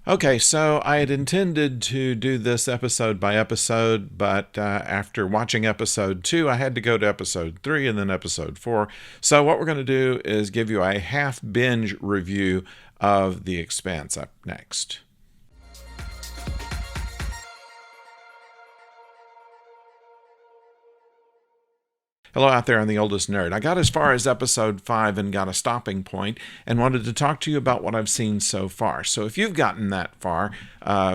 Okay, so I had intended to do this episode by episode, but after watching episode 2, I had to go to episode 3 and then episode 4. So, what we're going to do is give you a half binge review of The Expanse up next. Hello out there, I'm the oldest nerd. I got as far as episode 5 and got a stopping point and wanted to talk to you about what I've seen so far. So if you've gotten that far,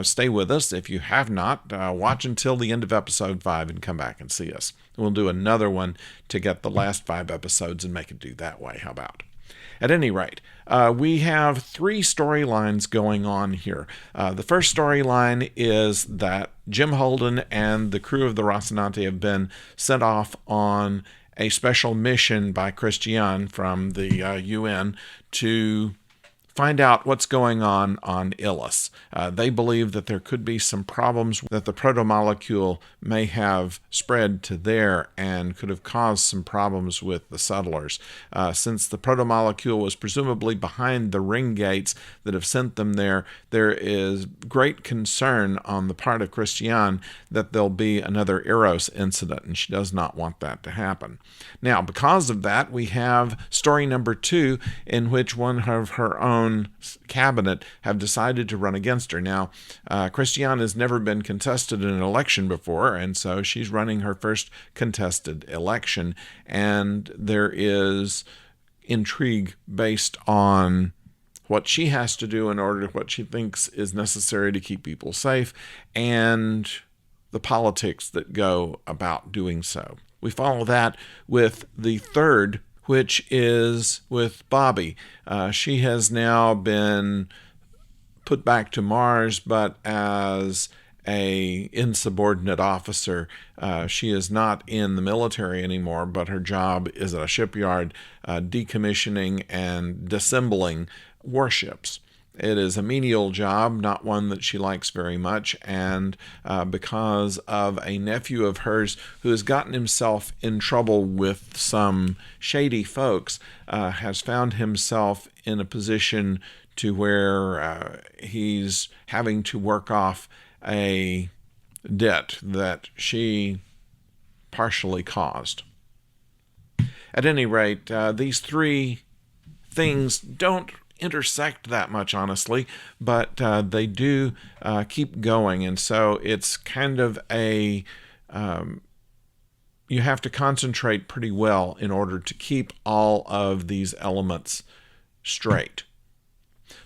stay with us. If you have not, watch until the end of episode 5 and come back and see us. We'll do another one to get the last 5 episodes and make it do that way. How about? At any rate, we have 3 storylines going on here. The first storyline is that Jim Holden and the crew of the Rocinante have been sent off on a special mission by Christian from the UN to find out what's going on Ilus. They believe that there could be some problems, that the protomolecule may have spread to there and could have caused some problems with the settlers. Since the protomolecule was presumably behind the ring gates that have sent them there, there is great concern on the part of Christiane that there'll be another Eros incident, and she does not want that to happen. Now, because of that, we have story number 2, in which one of her own cabinet have decided to run against her. Now, Christiane has never been contested in an election before, and so she's running her first contested election, and there is intrigue based on what she has to do in order to what she thinks is necessary to keep people safe, and the politics that go about doing so. We follow that with the third, which is with Bobby. She has now been put back to Mars, but as a insubordinate officer. She is not in the military anymore, but her job is at a shipyard decommissioning and disassembling warships. It is a menial job, not one that she likes very much, and because of a nephew of hers who has gotten himself in trouble with some shady folks, has found himself in a position to where he's having to work off a debt that she partially caused. At any rate, these 3 things don't intersect that much, honestly, but they do keep going, and so it's kind of a you have to concentrate pretty well in order to keep all of these elements straight.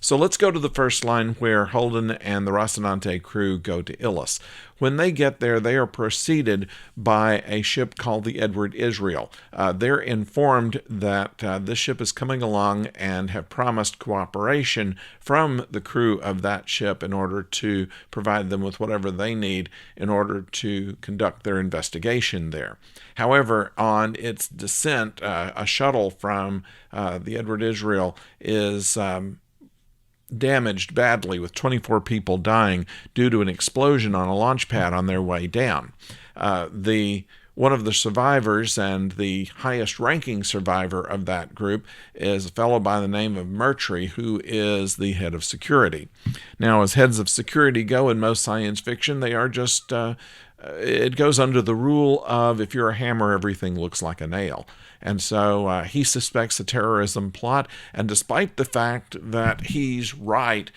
So let's go to the first line where Holden and the Rocinante crew go to Ilus. When they get there, they are preceded by a ship called the Edward Israel. They're informed that this ship is coming along and have promised cooperation from the crew of that ship in order to provide them with whatever they need in order to conduct their investigation there. However, on its descent, a shuttle from the Edward Israel is damaged badly, with 24 people dying due to an explosion on a launch pad on their way down. One of the survivors, and the highest ranking survivor of that group, is a fellow by the name of Mertry, who is the head of security. Now, as heads of security go in most science fiction, they are just it goes under the rule of, if you're a hammer, everything looks like a nail. And so he suspects a terrorism plot, and despite the fact that he's right,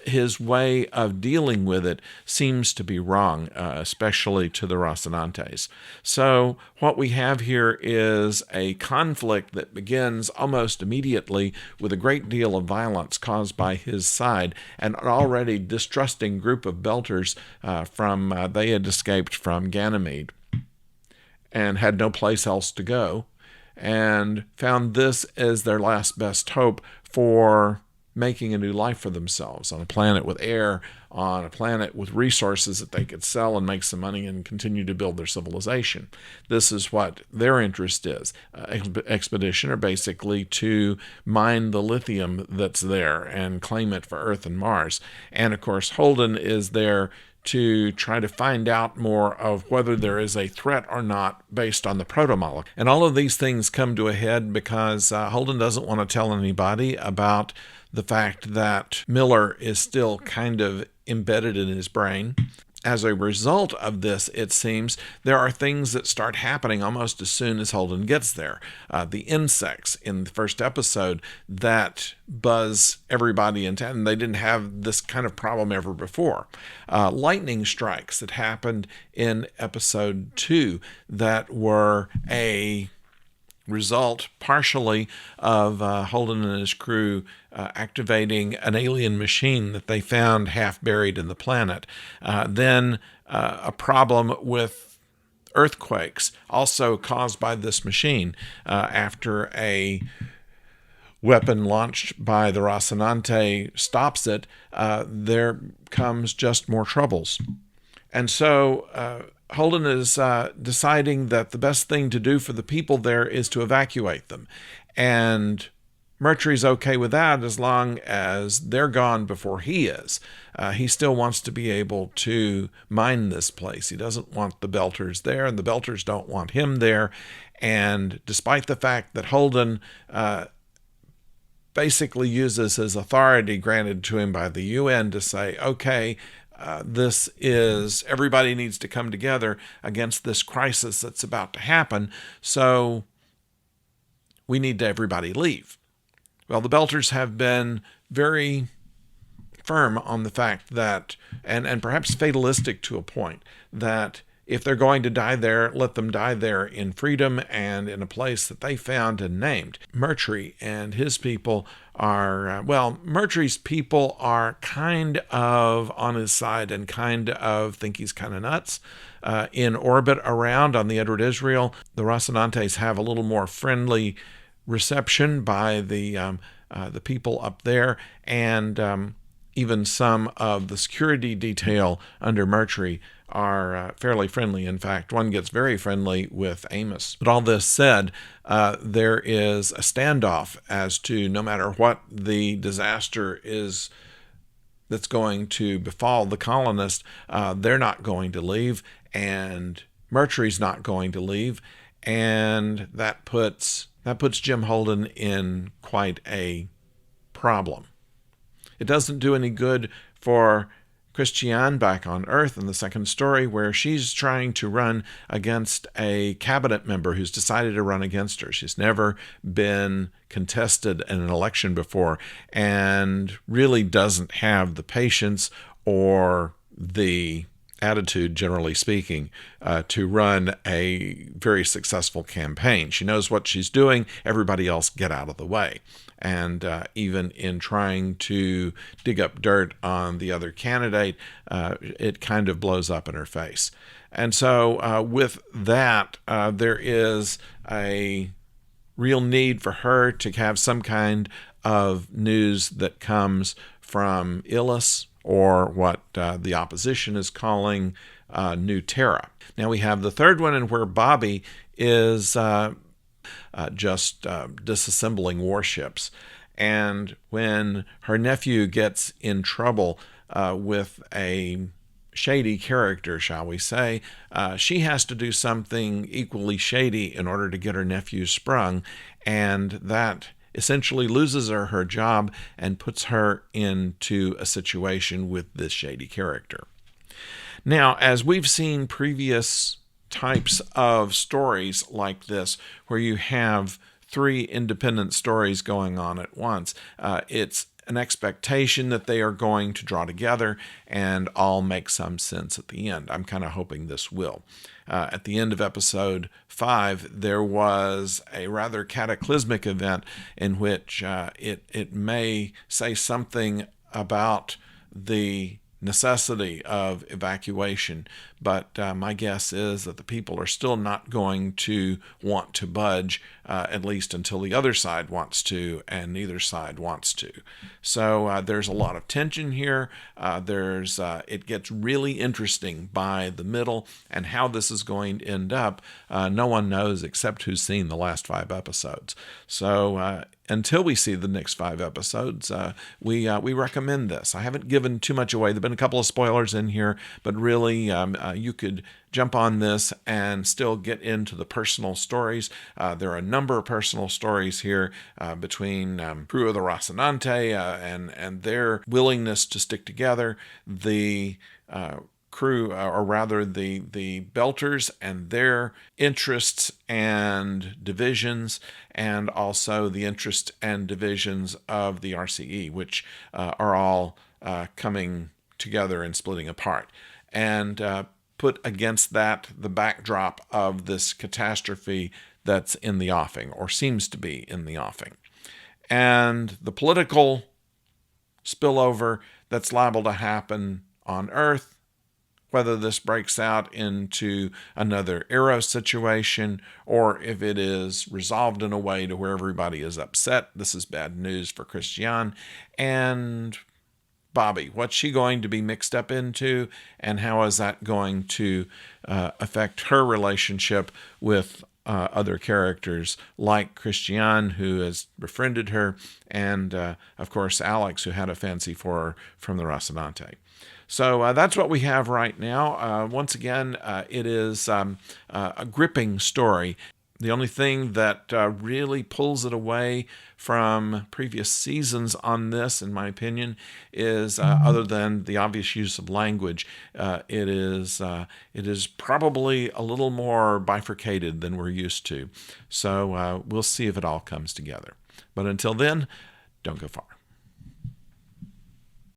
his way of dealing with it seems to be wrong, especially to the Rocinantes. So what we have here is a conflict that begins almost immediately with a great deal of violence caused by his side, and an already distrusting group of Belters they had escaped from Ganymede and had no place else to go, and found this as their last best hope for making a new life for themselves on a planet with air, on a planet with resources that they could sell and make some money and continue to build their civilization. This is what their interest is. Expedition are basically to mine the lithium that's there and claim it for Earth and Mars. And of course, Holden is there to try to find out more of whether there is a threat or not based on the protomolecule. And all of these things come to a head because Holden doesn't want to tell anybody about the fact that Miller is still kind of embedded in his brain. As a result of this, it seems, there are things that start happening almost as soon as Holden gets there. The insects in the first episode that buzz everybody in town, and they didn't have this kind of problem ever before. Lightning strikes that happened in episode 2 that were a result partially of Holden and his crew activating an alien machine that they found half buried in the planet. Then a problem with earthquakes, also caused by this machine. After a weapon launched by the Rocinante stops it, there comes just more troubles. And so Holden is deciding that the best thing to do for the people there is to evacuate them. And Mercury's okay with that as long as they're gone before he is. He still wants to be able to mine this place. He doesn't want the Belters there, and the Belters don't want him there. And despite the fact that Holden basically uses his authority granted to him by the UN to say, okay, this is, everybody needs to come together against this crisis that's about to happen, so we need to everybody leave. Well, the Belters have been very firm on the fact that, and perhaps fatalistic to a point, that if they're going to die there, let them die there in freedom and in a place that they found and named. Mercury and his people are, Mercury's people are kind of on his side and kind of think he's kind of nuts. In orbit around on the Edward Israel, the Rocinantes have a little more friendly reception by the people up there, and even some of the security detail under Mercury are fairly friendly. In fact, one gets very friendly with Amos. But all this said, there is a standoff as to no matter what the disaster is that's going to befall the colonists, they're not going to leave, and Mercury's not going to leave, and that puts Jim Holden in quite a problem. It doesn't do any good for Christiane back on Earth in the second story, where she's trying to run against a cabinet member who's decided to run against her. She's never been contested in an election before and really doesn't have the patience or the attitude, generally speaking, to run a very successful campaign. She knows what she's doing. Everybody else get out of the way. And even in trying to dig up dirt on the other candidate, it kind of blows up in her face. And so with that, there is a real need for her to have some kind of news that comes from Ilus, or what the opposition is calling New Terra. Now we have the third one, and where Bobby is just disassembling warships. And when her nephew gets in trouble with a shady character, shall we say, she has to do something equally shady in order to get her nephew sprung, and that essentially loses her job and puts her into a situation with this shady character. Now, as we've seen previous types of stories like this, where you have three independent stories going on at once, it's an expectation that they are going to draw together and all make some sense at the end. I'm kind of hoping this will. At the end of episode 5, there was a rather cataclysmic event in which it may say something about the necessity of evacuation, but my guess is that the people are still not going to want to budge, at least until the other side wants to, and neither side wants to. So there's a lot of tension here. It gets really interesting by the middle, and how this is going to end up, no one knows except who's seen the last 5 episodes. So until we see the next 5 episodes, we recommend this. I haven't given too much away. There have been a couple of spoilers in here, but really you could jump on this and still get into the personal stories. There are a number of personal stories here between crew of the Rocinante and their willingness to stick together, the crew, or rather the Belters and their interests and divisions, and also the interests and divisions of the RCE, which are all coming together and splitting apart. And put against that the backdrop of this catastrophe that's in the offing, or seems to be in the offing. And the political spillover that's liable to happen on Earth, whether this breaks out into another Eros situation, or if it is resolved in a way to where everybody is upset. This is bad news for Christiane. And Bobby, what's she going to be mixed up into, and how is that going to affect her relationship with other characters like Christiane, who has befriended her, and of course Alex, who had a fancy for her from the Rocinante. So that's what we have right now. Once again, it is a gripping story. The only thing that really pulls it away from previous seasons on this, in my opinion, is other than the obvious use of language, it is probably a little more bifurcated than we're used to. So we'll see if it all comes together. But until then, don't go far.